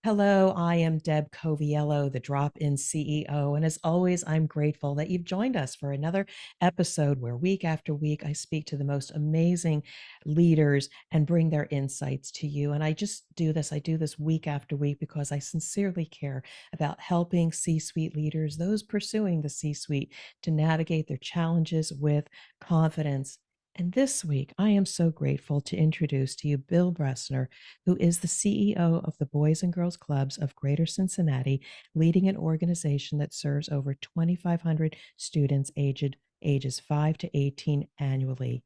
Hello, I am Deb Coviello, the Drop In CEO. And as always, I'm grateful that you've joined us for another episode where week after week I speak to the most amazing leaders and bring their insights to you. And I do this week after week because I sincerely care about helping C suite leaders, those pursuing the C suite, to navigate their challenges with confidence. And this week, I am so grateful to introduce to you Bill Bresser, who is the CEO of the Boys and Girls Clubs of Greater Cincinnati, leading an organization that serves over 2,500 students ages 5 to 18 annually.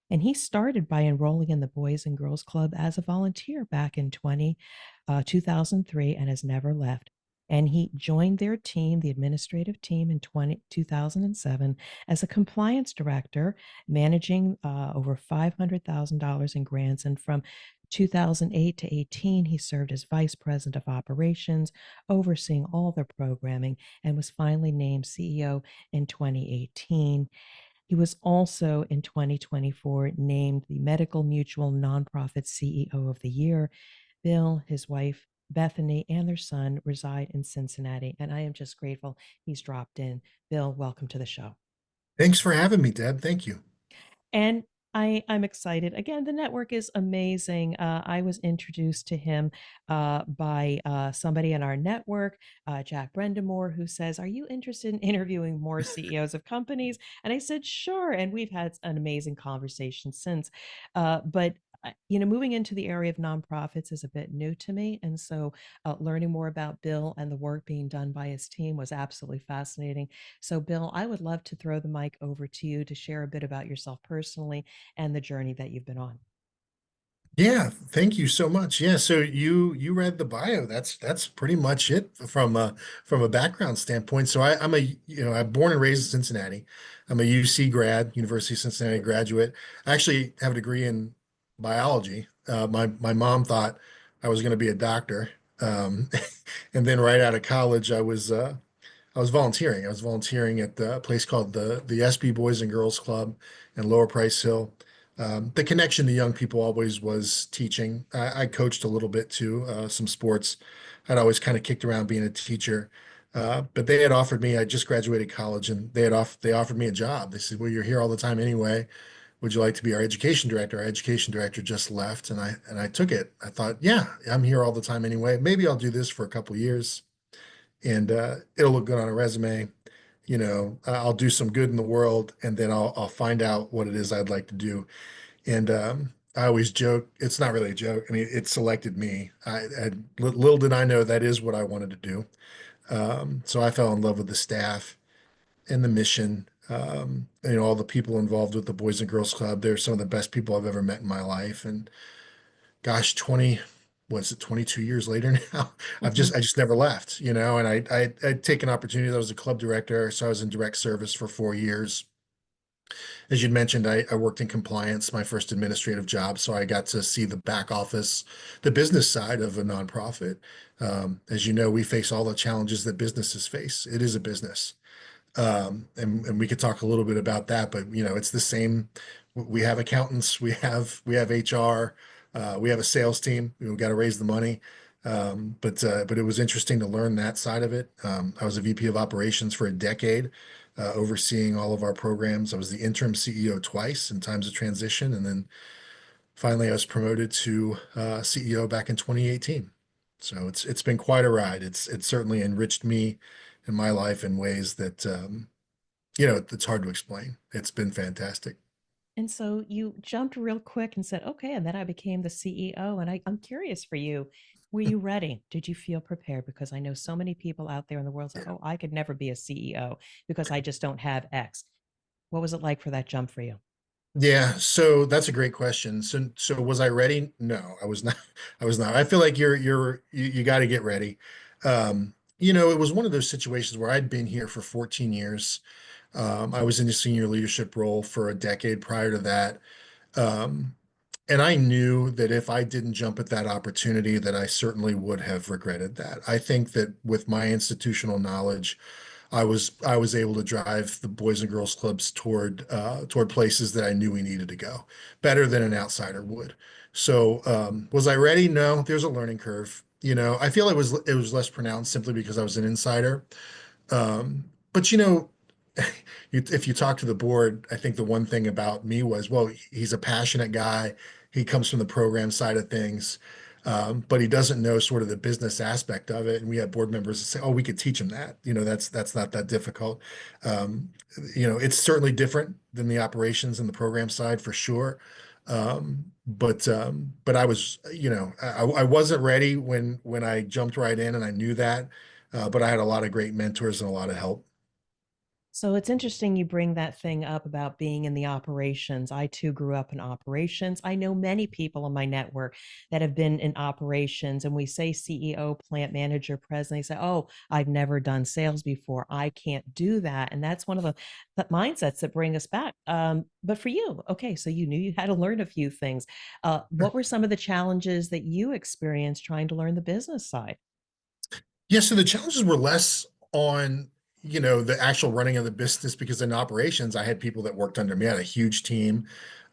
And he started by enrolling in the Boys and Girls Club as a volunteer back in 2003, and has never left. And he joined their team, the administrative team, in 2007 as a compliance director, managing over $500,000 in grants. And from 2008 to 18, he served as vice president of operations, overseeing all their programming, and was finally named CEO in 2018. He was also in 2024 named the Medical Mutual Nonprofit CEO of the Year. Bill, his wife, Bethany, and their son reside in Cincinnati, and I am just grateful he's dropped in. Bill, welcome to the show. Thanks for having me, Deb. Thank you. And I'm excited. Again, the network is amazing. I was introduced to him by somebody in our network, Jack Brendamore, who says, "Are you interested in interviewing more CEOs of companies?" And I said, "Sure." And we've had an amazing conversation since. But moving into the area of nonprofits is a bit new to me. And so learning more about Bill and the work being done by his team was absolutely fascinating. So, Bill, I would love to throw the mic over to you to share a bit about yourself personally and the journey that you've been on. Yeah, thank you so much. Yeah, so you read the bio. That's pretty much it from a background standpoint. So I'm born and raised in Cincinnati. I'm a UC grad, University of Cincinnati graduate. I actually have a degree in biology. My mom thought I was going to be a doctor, um, and then right out of college, I was volunteering. I was volunteering at a place called the SB Boys and Girls Club in Lower Price Hill. The connection to young people always was teaching. I coached a little bit too, some sports. I'd always kind of kicked around being a teacher. But they had offered me, I just graduated college and they offered me a job. They said, "Well, you're here all the time anyway. Would you like to be our education director?" Our education director just left and I took it. I thought, yeah, I'm here all the time anyway. Maybe I'll do this for a couple years and it'll look good on a resume. I'll do some good in the world, and then I'll find out what it is I'd like to do. And I always joke, it's not really a joke. I mean, it selected me. Little did I know that is what I wanted to do. So I fell in love with the staff and the mission. All the people involved with the Boys and Girls Club. They're some of the best people I've ever met in my life. And gosh, 20, what's it, 22 years later now, Mhm. I just never left, and I'd take an opportunity. I was a club director, so I was in direct service for 4 years. As you'd mentioned, I worked in compliance, my first administrative job, so I got to see the back office, the business side of a nonprofit. As you know, we face all the challenges that businesses face. It is a business. And we could talk a little bit about that, but it's the same. We have accountants, we have HR, we have a sales team. We've got to raise the money. But it was interesting to learn that side of it. I was a VP of operations for a decade, overseeing all of our programs. I was the interim CEO twice in times of transition, and then finally I was promoted to CEO back in 2018. So it's been quite a ride. It's certainly enriched me in my life in ways that it's hard to explain. It's been fantastic. And so you jumped real quick and said, "Okay." And then I became the CEO. And I'm curious for you, were you ready? Did you feel prepared? Because I know so many people out there in the world say, "Oh, I could never be a CEO because I just don't have X." What was it like for that jump for you? Yeah, so that's a great question. So was I ready? No, I was not. I was not. I feel like you got to get ready. It was one of those situations where I'd been here for 14 years. I was in a senior leadership role for a decade prior to that. Um, and I knew that if I didn't jump at that opportunity, that I certainly would have regretted that. I think that with my institutional knowledge, I was able to drive the Boys and Girls Clubs toward places that I knew we needed to go better than an outsider would. So was I ready? No, there's a learning curve. I feel it was less pronounced simply because I was an insider. But if you talk to the board, I think the one thing about me was, well, he's a passionate guy. He comes from the program side of things, but he doesn't know sort of the business aspect of it. And we have board members that say, "Oh, we could teach him that." That's not that difficult. Um, it's certainly different than the operations and the program side for sure. But I was, I wasn't ready when I jumped right in, and I knew that. But I had a lot of great mentors and a lot of help. So it's interesting you bring that thing up about being in the operations. I too grew up in operations. I know many people in my network that have been in operations, and we say CEO, plant manager, president. They say, "Oh, I've never done sales before. I can't do that." And that's one of the mindsets that bring us back. But for you, okay, so you knew you had to learn a few things. What were some of the challenges that you experienced trying to learn the business side? Yeah, so the challenges were less on, the actual running of the business because in operations, I had people that worked under me. I had a huge team,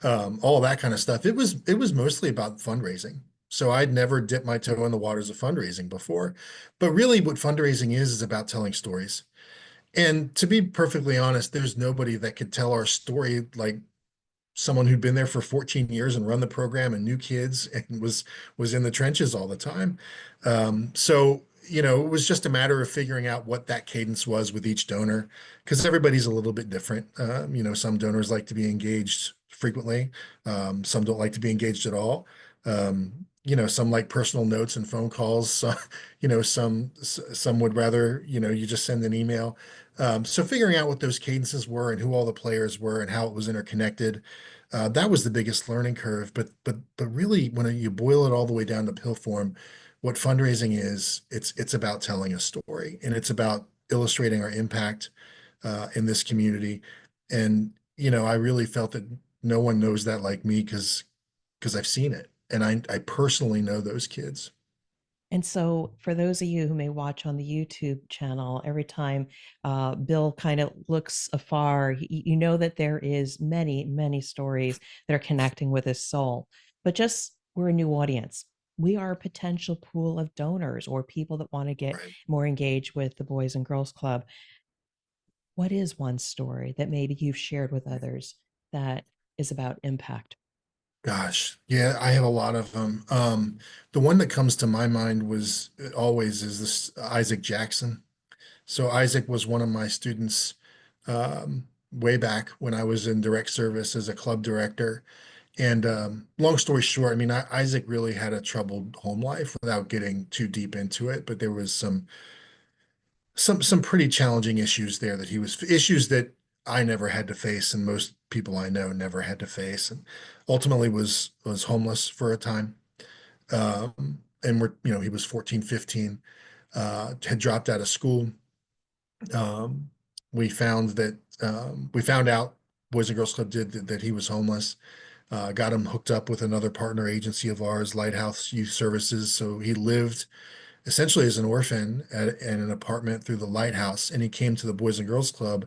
all that kind of stuff. It was mostly about fundraising. So I'd never dipped my toe in the waters of fundraising before. But really what fundraising is about telling stories. And to be perfectly honest, there's nobody that could tell our story like someone who'd been there for 14 years and run the program and knew kids and was in the trenches all the time. So it was just a matter of figuring out what that cadence was with each donor, because everybody's a little bit different. Some donors like to be engaged frequently, some don't like to be engaged at all. Some like personal notes and phone calls. So, some would rather you just send an email. So figuring out what those cadences were and who all the players were and how it was interconnected, that was the biggest learning curve. But really, when you boil it all the way down to pill form, what fundraising is, it's about telling a story and it's about illustrating our impact in this community. And I really felt that no one knows that like me because I've seen it and I personally know those kids. And so, for those of you who may watch on the YouTube channel, every time Bill kind of looks afar, you know that there is many, many stories that are connecting with his soul. But just we're a new audience. We are a potential pool of donors or people that want to get Right. more engaged with the Boys and Girls Club. What is one story that maybe you've shared with others that is about impact? Gosh, yeah, I have a lot of them. The one that comes to my mind was always is this Isaac Jackson. So Isaac was one of my students way back when I was in direct service as a club director. And long story short, I mean, Isaac really had a troubled home life without getting too deep into it, but there was some pretty challenging issues there that he was issues that I never had to face, and most people I know never had to face, and ultimately was homeless for a time. And he was 14, 15, had dropped out of school. Um, we found out Boys and Girls Club did that he was homeless. Got him hooked up with another partner agency of ours, Lighthouse Youth Services. So he lived essentially as an orphan in an apartment through the Lighthouse, and he came to the Boys and Girls Club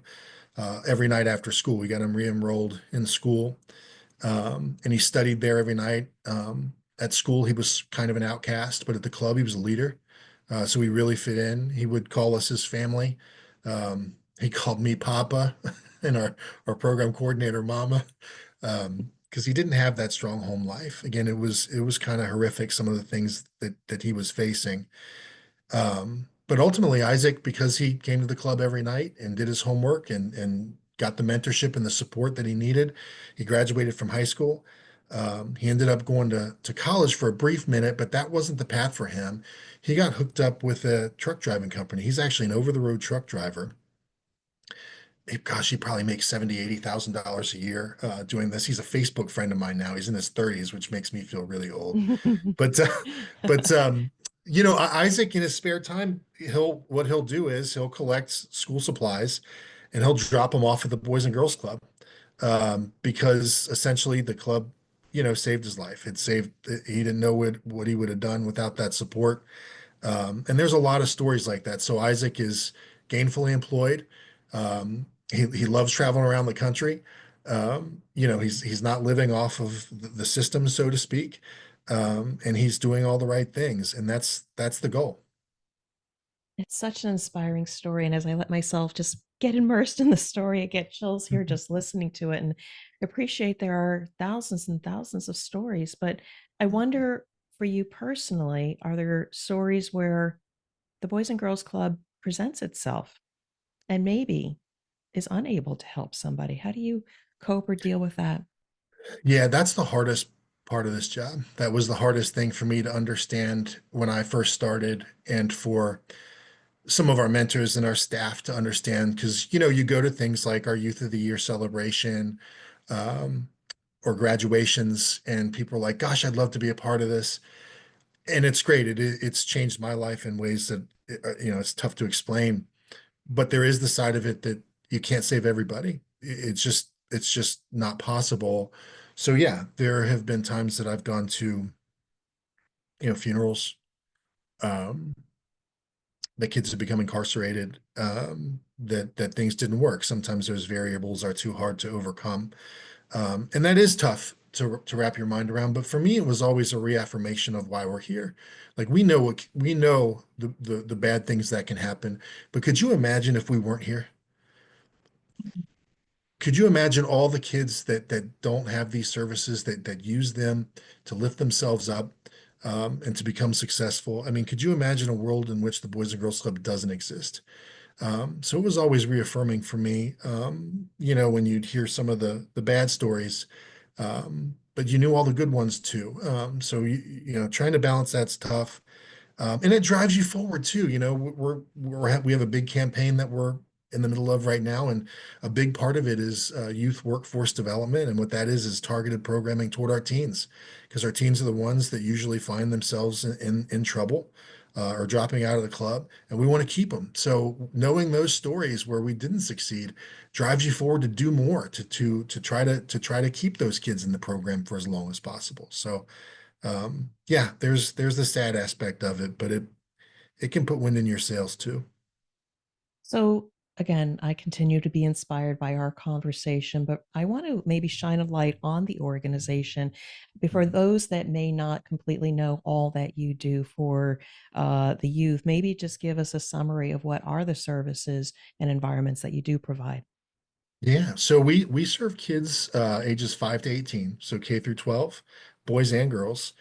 every night after school. We got him re-enrolled in school, and he studied there every night. At school, he was kind of an outcast, but at the club, he was a leader. So he really fit in. He would call us his family. He called me Papa and our program coordinator Mama, because he didn't have that strong home life. Again, it was kind of horrific, some of the things that he was facing. But ultimately, Isaac, because he came to the club every night and did his homework and got the mentorship and the support that he needed, he graduated from high school. He ended up going to college for a brief minute, but that wasn't the path for him. He got hooked up with a truck driving company. He's actually an over-the-road truck driver. Gosh, he probably makes 70, $80,000 a year doing this. He's a Facebook friend of mine now. He's in his 30s, which makes me feel really old. But but Isaac in his spare time, he'll do is he'll collect school supplies and he'll drop them off at the Boys and Girls Club, because essentially the club, saved his life. It saved. He didn't know what he would have done without that support. And there's a lot of stories like that. So Isaac is gainfully employed. He loves traveling around the country. He's not living off of the system, so to speak. And he's doing all the right things, and that's the goal. It's such an inspiring story. And as I let myself just get immersed in the story, I get chills here just listening to it. And I appreciate there are thousands and thousands of stories. But I wonder for you personally, are there stories where the Boys and Girls Club presents itself and maybe is unable to help somebody? How do you cope or deal with that? Yeah, that's the hardest part of this job. That was the hardest thing for me to understand when I first started, and for some of our mentors and our staff to understand, because you go to things like our Youth of the Year celebration, um, or graduations, and people are like, "Gosh, I'd love to be a part of this," and it's great. It's changed my life in ways that it's tough to explain. But there is the side of it that you can't save everybody. It's just not possible. So yeah, there have been times that I've gone to funerals. Um, the kids have become incarcerated. That things didn't work. Sometimes those variables are too hard to overcome, and that is tough to wrap your mind around. But for me, it was always a reaffirmation of why we're here. Like we know the bad things that can happen, but could you imagine if we weren't here? Could you imagine all the kids that don't have these services, that use them to lift themselves up, and to become successful? I mean, could you imagine a world in which the Boys and Girls Club doesn't exist? So it was always reaffirming for me, when you'd hear some of the bad stories, but you knew all the good ones too. So trying to balance that's tough. And it drives you forward too. We have a big campaign that we're in the middle of right now, and a big part of it is youth workforce development. And what that is targeted programming toward our teens, because our teens are the ones that usually find themselves in trouble, or dropping out of the club, and we want to keep them. So knowing those stories where we didn't succeed drives you forward to do more, to try to keep those kids in the program for as long as possible. So yeah, there's the sad aspect of it, but it can put wind in your sails too. So again, I continue to be inspired by our conversation, but I want to maybe shine a light on the organization for Mhm. those that may not completely know all that you do for the youth. Maybe just give us a summary of what are the services and environments that you do provide. Yeah, so we serve kids ages 5 to 18, so K through 12, boys and girls,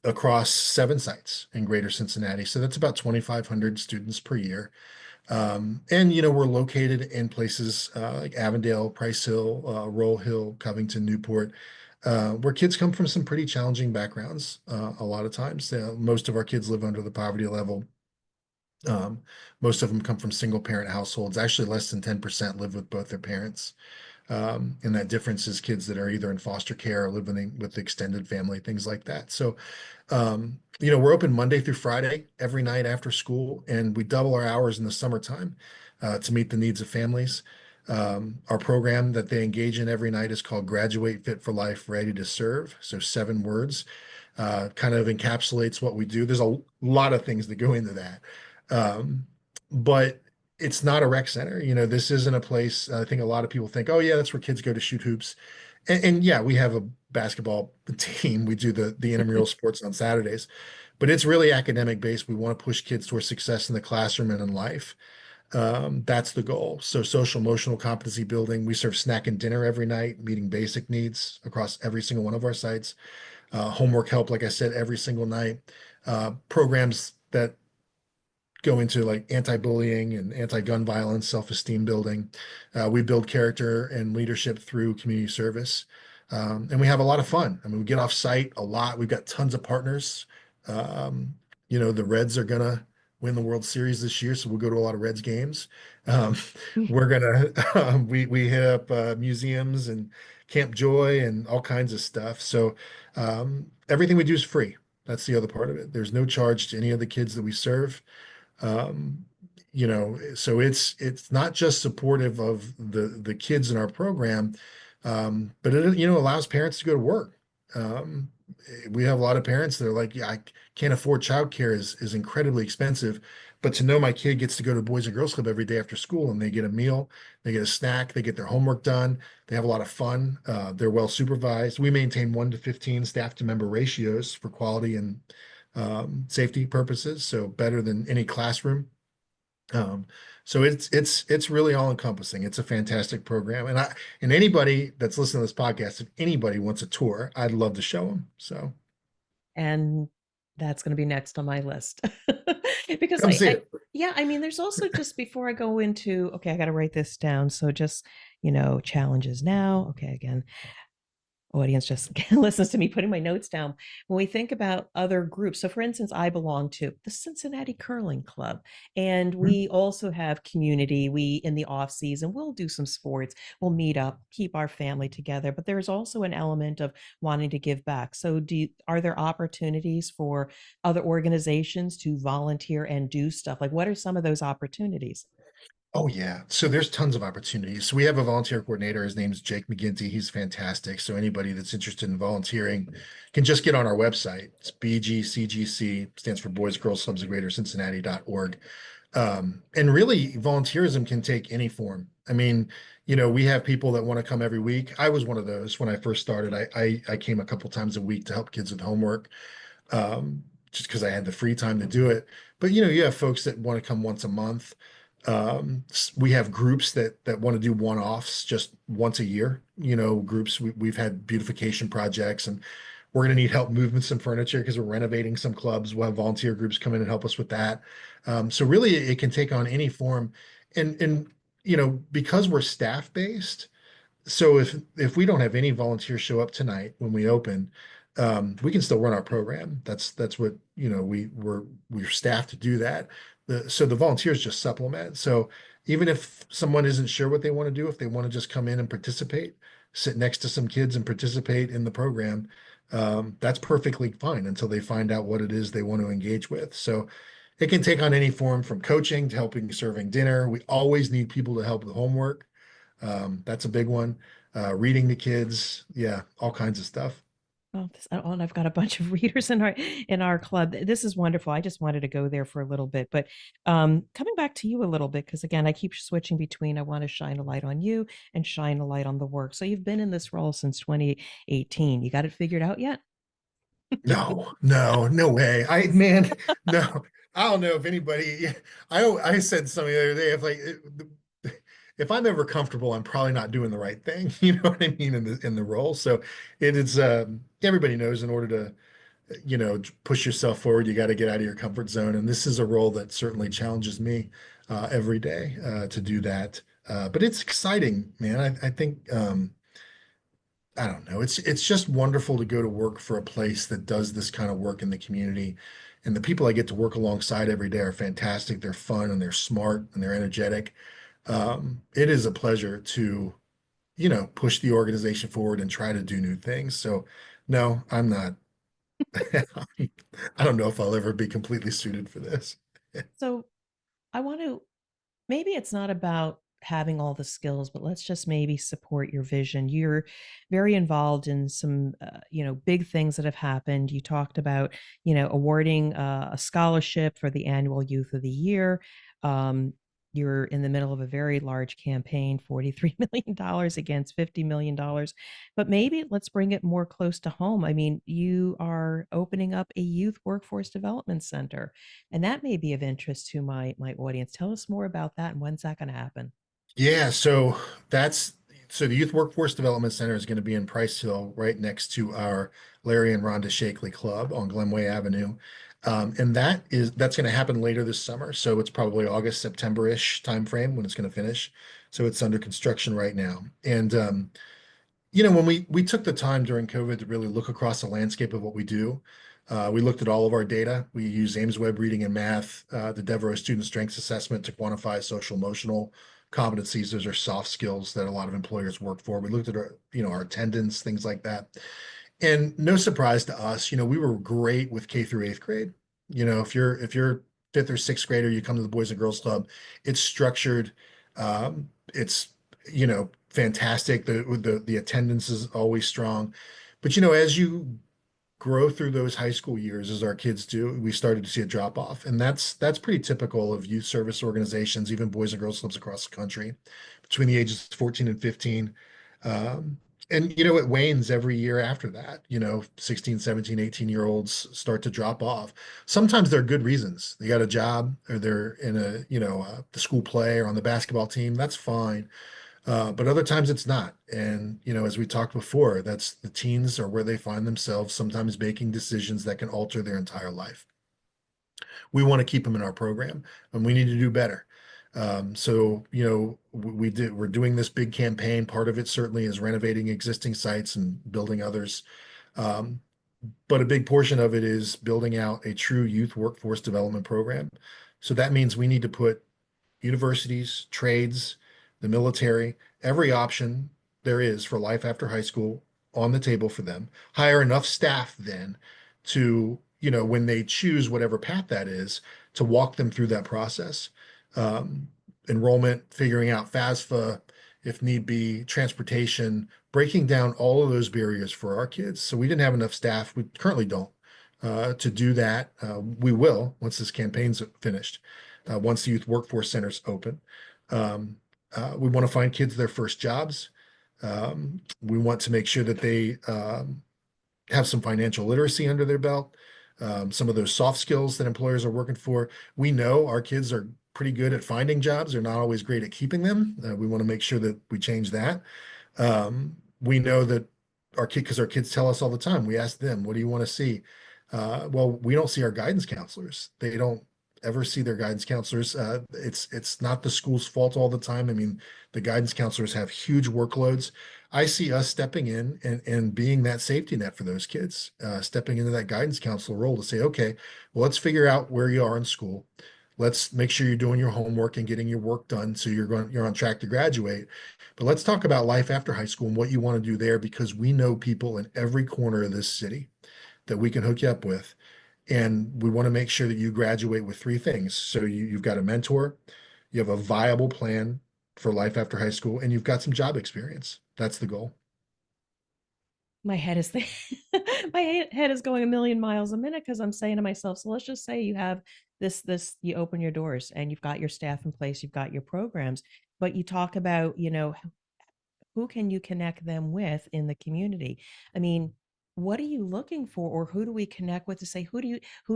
across 7 sites in Greater Cincinnati. So that's about 2,500 students per year. And we're located in places like Avondale, Price Hill, Roll Hill, Covington, Newport, where kids come from some pretty challenging backgrounds. A lot of times, most of our kids live under the poverty level. Um, Most of them come from single parent households. Actually, less than 10% live with both their parents. And that difference is kids that are either in foster care or living with extended family, things like that. So we're open Monday through Friday every night after school, and we double our hours in the summertime to meet the needs of families. Our program that they engage in every night is called Graduate Fit for Life, Ready to Serve. So 7 words, kind of encapsulates what we do. There's a lot of things that go into that. Um, but it's not a rec center. This isn't a place. I think a lot of people think, oh yeah, that's where kids go to shoot hoops. And yeah, we have a basketball team. We do the intramural sports on Saturdays, but it's really academic based. We want to push kids towards success in the classroom and in life. That's the goal. So social emotional competency building. We serve snack and dinner every night, meeting basic needs across every single one of our sites. Homework help, like I said, every single night. Programs that go into like anti-bullying and anti-gun violence, self-esteem building. We build character and leadership through community service. And we have a lot of fun. I mean, we get off site a lot. We've got tons of partners. Um, the Reds are gonna win the World Series this year, so we'll go to a lot of Reds games. Um, we're gonna we hit up museums and Camp Joy and all kinds of stuff. So everything we do is free. That's the other part of it. There's no charge to any of the kids that we serve. Um, so it's not just supportive of the kids in our program, but it allows parents to go to work. we have a lot of parents that are like, yeah, I can't afford childcare is incredibly expensive. But to know my kid gets to go to Boys and Girls Club every day after school and they get a meal, they get a snack, they get their homework done, they have a lot of fun, they're well supervised. We maintain 1 to 15 staff to member ratios for quality and safety purposes, so better than any classroom. Um, so it's really all encompassing. It's a fantastic program, and anybody that's listening to this podcast, if anybody wants a tour, I'd love to show them. So And that's going to be next on my list. Because come see I it. yeah, I mean, there's also, just before I go into, okay, I got to write this down. So just, challenges now. Okay, again, audience just listens to me putting my notes down. When we think about other groups, so for instance, I belong to the Cincinnati Curling Club, and we also have community. We, in the off season, we'll do some sports, we'll meet up, keep our family together, but there's also an element of wanting to give back. So are there opportunities for other organizations to volunteer and do stuff? Like, what are some of those opportunities? Oh yeah. So there's tons of opportunities. So we have a volunteer coordinator. His name's Jake McGinty. He's fantastic. So anybody that's interested in volunteering can just get on our website. It's BGCGC, stands for Boys, Girls Clubs of Greater Cincinnati.org. And really, volunteerism can take any form. I mean, we have people that want to come every week. I was one of those when I first started. I came a couple times a week to help kids with homework, just because I had the free time to do it. But you have folks that want to come once a month. We have groups that want to do one-offs just once a year. Groups we've had beautification projects, and we're going to need help moving some furniture because we're renovating some clubs. We'll have volunteer groups come in and help us with that. So really, it can take on any form, and because we're staff based, so if we don't have any volunteers show up tonight when we open, we can still run our program. That's what we're staffed to do that. So the volunteers just supplement. So even if someone isn't sure what they want to do, if they want to just come in and participate, sit next to some kids and participate in the program, that's perfectly fine until they find out what it is they want to engage with. So it can take on any form, from coaching to helping serving dinner. We always need people to help with homework. That's a big one. Reading to kids, yeah, all kinds of stuff. And I've got a bunch of readers in our club. This is wonderful. I just wanted to go there for a little bit, but coming back to you a little bit, because again, I keep switching between, I want to shine a light on you and shine a light on the work. So you've been in this role since 2018. You got it figured out yet? No, no, no way. Man, no. I don't know if anybody. I said something the other day. If I'm ever comfortable, I'm probably not doing the right thing. You know what I mean in the role. So it is. Everybody knows in order to push yourself forward, you got to get out of your comfort zone. And this is a role that certainly challenges me every day to do that. But it's exciting, man. I think I don't know. It's just wonderful to go to work for a place that does this kind of work in the community. And the people I get to work alongside every day are fantastic. They're fun and they're smart and they're energetic. It is a pleasure to, push the organization forward and try to do new things. So no, I'm not. I don't know if I'll ever be completely suited for this. So I want to, maybe it's not about having all the skills, but let's just maybe support your vision. You're very involved in some, big things that have happened. You talked about, awarding a scholarship for the annual Youth of the Year. Um, you're in the middle of a very large campaign, $43 million against $50 million. But maybe let's bring it more close to home. I mean, you are opening up a youth workforce development center, and that may be of interest to my audience. Tell us more about that, and when's that going to happen? Yeah, that's so the Youth Workforce Development Center is going to be in Price Hill, right next to our Larry and Rhonda Shakely Club on Glenway Avenue. And that's going to happen later this summer. So it's probably August, September-ish timeframe when it's going to finish. So it's under construction right now. And when we took the time during COVID to really look across the landscape of what we do, we looked at all of our data. We use Ames Web Reading and Math, the Devereaux Student Strengths Assessment to quantify social emotional competencies. Those are soft skills that a lot of employers work for. We looked at our attendance, things like that. And no surprise to us, we were great with K through eighth grade. If you're fifth or sixth grader, you come to the Boys and Girls Club. It's structured. It's fantastic. The attendance is always strong. But as you grow through those high school years as our kids do, we started to see a drop off. And that's pretty typical of youth service organizations, even Boys and Girls Clubs across the country, between the ages of 14 and 15. Um, and it wanes every year after that. 16, 17, 18-year olds start to drop off. Sometimes there are good reasons. They got a job or they're in the school play or on the basketball team. That's fine. But other times it's not. And, as we talked before, that's the teens are where they find themselves sometimes making decisions that can alter their entire life. We want to keep them in our program and we need to do better. So, we're doing this big campaign. Part of it certainly is renovating existing sites and building others. Um, but a big portion of it is building out a true youth workforce development program. So that means we need to put universities, trades, the military, every option there is for life after high school on the table for them. Hire enough staff then to, when they choose whatever path that is, to walk them through that process. Um, Enrollment, figuring out FAFSA, if need be, transportation, breaking down all of those barriers for our kids. So we didn't have enough staff. We currently don't to do that. We will once this campaign's finished, once the youth workforce centers open. Um, we want to find kids their first jobs. We want to make sure that they have some financial literacy under their belt, some of those soft skills that employers are working for. We know our kids are pretty good at finding jobs. They're not always great at keeping them. We want to make sure that we change that. We know that because our kids tell us all the time, we ask them, what do you want to see? Well, we don't see our guidance counselors. They don't ever see their guidance counselors. It's not the school's fault all the time. I mean, the guidance counselors have huge workloads. I see us stepping in and being that safety net for those kids, stepping into that guidance counselor role to say, okay, well, let's figure out where you are in school. Let's make sure you're doing your homework and getting your work done so you're on track to graduate. But let's talk about life after high school and what you want to do there, because we know people in every corner of this city that we can hook you up with. And we want to make sure that you graduate with three things. So you've got a mentor, you have a viable plan for life after high school, and you've got some job experience. That's the goal. My head is head is going a million miles a minute because I'm saying to myself, so let's just say you have you open your doors and you've got your staff in place, you've got your programs, but you talk about, who can you connect them with in the community? I mean, what are you looking for, or who do we connect with to say, who do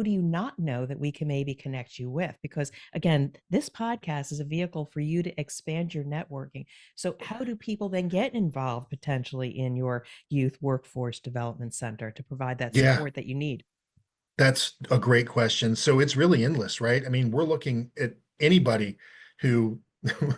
you not know that we can maybe connect you with? Because again, this podcast is a vehicle for you to expand your networking. So how do people then get involved potentially in your youth workforce development center to provide that Yeah, support that you need? that's a great question. So it's really endless, right? I mean, we're looking at anybody who,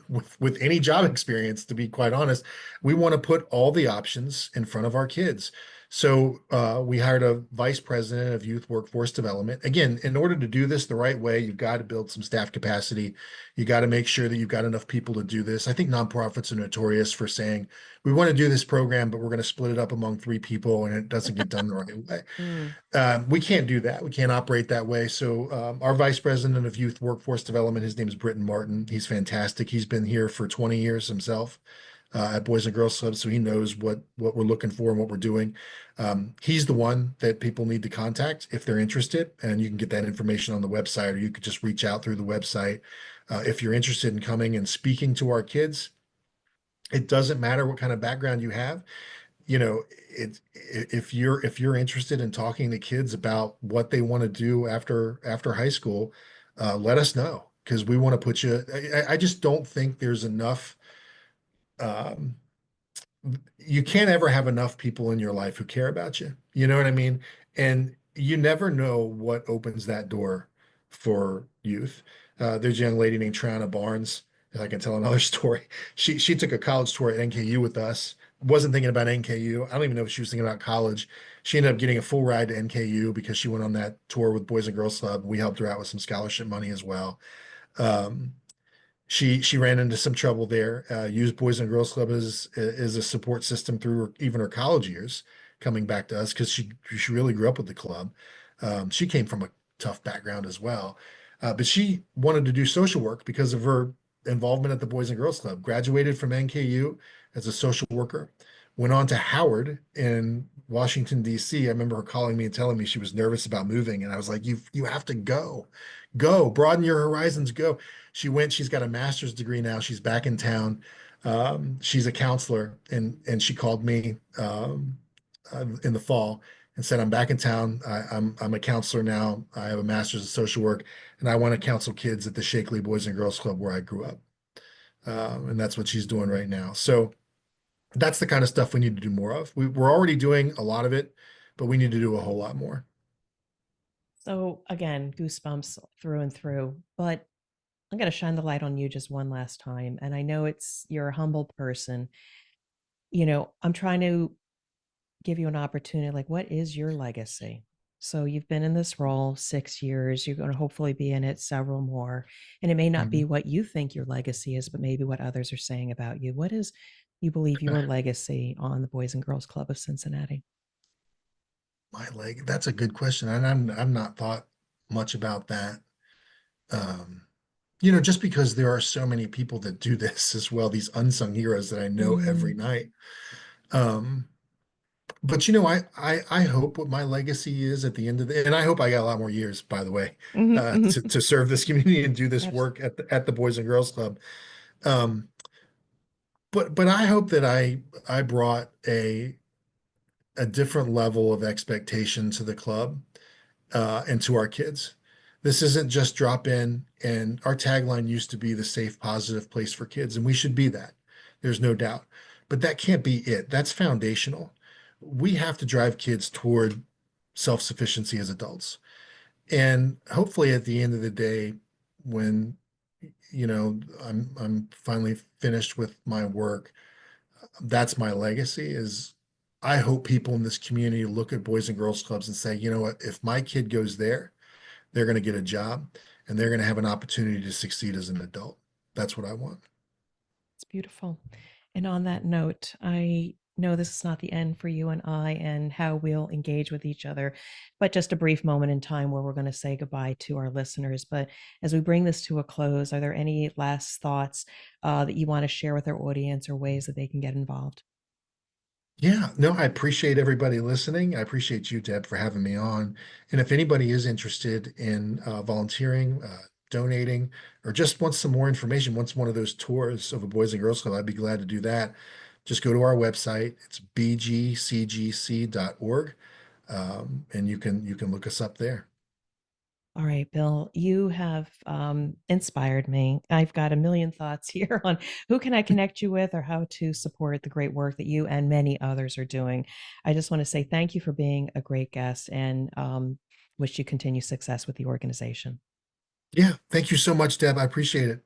with any job experience, to be quite honest, we want to put all the options in front of our kids. So we hired a vice president of youth workforce development. Again, in order to do this the right way, you've got to build some staff capacity. You got to make sure that you've got enough people to do this. I think nonprofits are notorious for saying, we want to do this program, but we're going to split it up among three people, and it doesn't get done the right way. Mm. We can't do that. We can't operate that way. So our vice president of youth workforce development, his name is Britton Martin. He's fantastic. He's been here for 20 years himself at Boys and Girls Club, so he knows what we're looking for and what we're doing. He's the one that people need to contact if they're interested, and you can get that information on the website, or you could just reach out through the website. If you're interested in coming and speaking to our kids, it doesn't matter what kind of background you have. If you're interested in talking to kids about what they want to do after high school, let us know, because we want to put you. I just don't think there's enough. Um, you can't ever have enough people in your life who care about you. You know what I mean? And you never know what opens that door for youth. There's a young lady named Triana Barnes, if I can tell another story. She took a college tour at NKU with us. Wasn't thinking about NKU. I don't even know if she was thinking about college. She ended up getting a full ride to NKU because she went on that tour with Boys and Girls Club. We helped her out with some scholarship money as well. Um, she ran into some trouble there. Used Boys and Girls Club as a support system through even her college years, coming back to us because she really grew up with the club. She came from a tough background as well, but she wanted to do social work because of her involvement at the Boys and Girls Club. Graduated from NKU as a social worker, went on to Howard in Washington, D.C. I remember her calling me and telling me she was nervous about moving. And I was like, you have to go, broaden your horizons, go. She went, she's got a master's degree now. She's back in town. She's a counselor, and she called me in the fall and said, I'm back in town. I'm a counselor now. I have a master's in social work, and I want to counsel kids at the Shakely Boys and Girls Club where I grew up. And that's what she's doing right now. So that's the kind of stuff we need to do more of. We're already doing a lot of it, but we need to do a whole lot more. So again, goosebumps through and through. But I'm going to shine the light on you just one last time. And I know you're a humble person. I'm trying to give you an opportunity. Like, what is your legacy? So you've been in this role 6 years. You're going to hopefully be in it several more. And it may not be Mhm. what you think your legacy is, but maybe what others are saying about you. What is you believe your legacy on the Boys and Girls Club of Cincinnati? My leg, that's a good question. And I'm not thought much about that. Um, just because there are so many people that do this as well, these unsung heroes that I know every Mm, night. Um, but I hope what my legacy is at the end of the, and I hope I got a lot more years, by the way, mhm, to mhm. serve this community and do this Abs- work at the Boys and Girls Club. Um, but I hope that I brought a different level of expectation to the club and to our kids. This isn't just drop in, and our tagline used to be the safe, positive place for kids, and we should be that. There's no doubt. But that can't be it. That's foundational. We have to drive kids toward self-sufficiency as adults. And hopefully at the end of the day, when I'm finally finished with my work, that's my legacy is I hope people in this community look at Boys and Girls Clubs and say, you know what, if my kid goes there, they're going to get a job and they're going to have an opportunity to succeed as an adult. That's what I want. It's beautiful. And on that note, I know this is not the end for you and I and how we'll engage with each other, but just a brief moment in time where we're going to say goodbye to our listeners. But as we bring this to a close, are there any last thoughts that you want to share with our audience or ways that they can get involved? Yeah, no, I appreciate everybody listening. I appreciate you, Deb, for having me on. And if anybody is interested in volunteering, donating, or just wants some more information, wants one of those tours of a Boys and Girls Club, I'd be glad to do that. Just go to our website. It's bgcgc.org, and you can look us up there. All right, Bill, you have inspired me. I've got a million thoughts here on who can I connect you with or how to support the great work that you and many others are doing. I just want to say thank you for being a great guest and wish you continued success with the organization. Yeah, thank you so much, Deb. I appreciate it.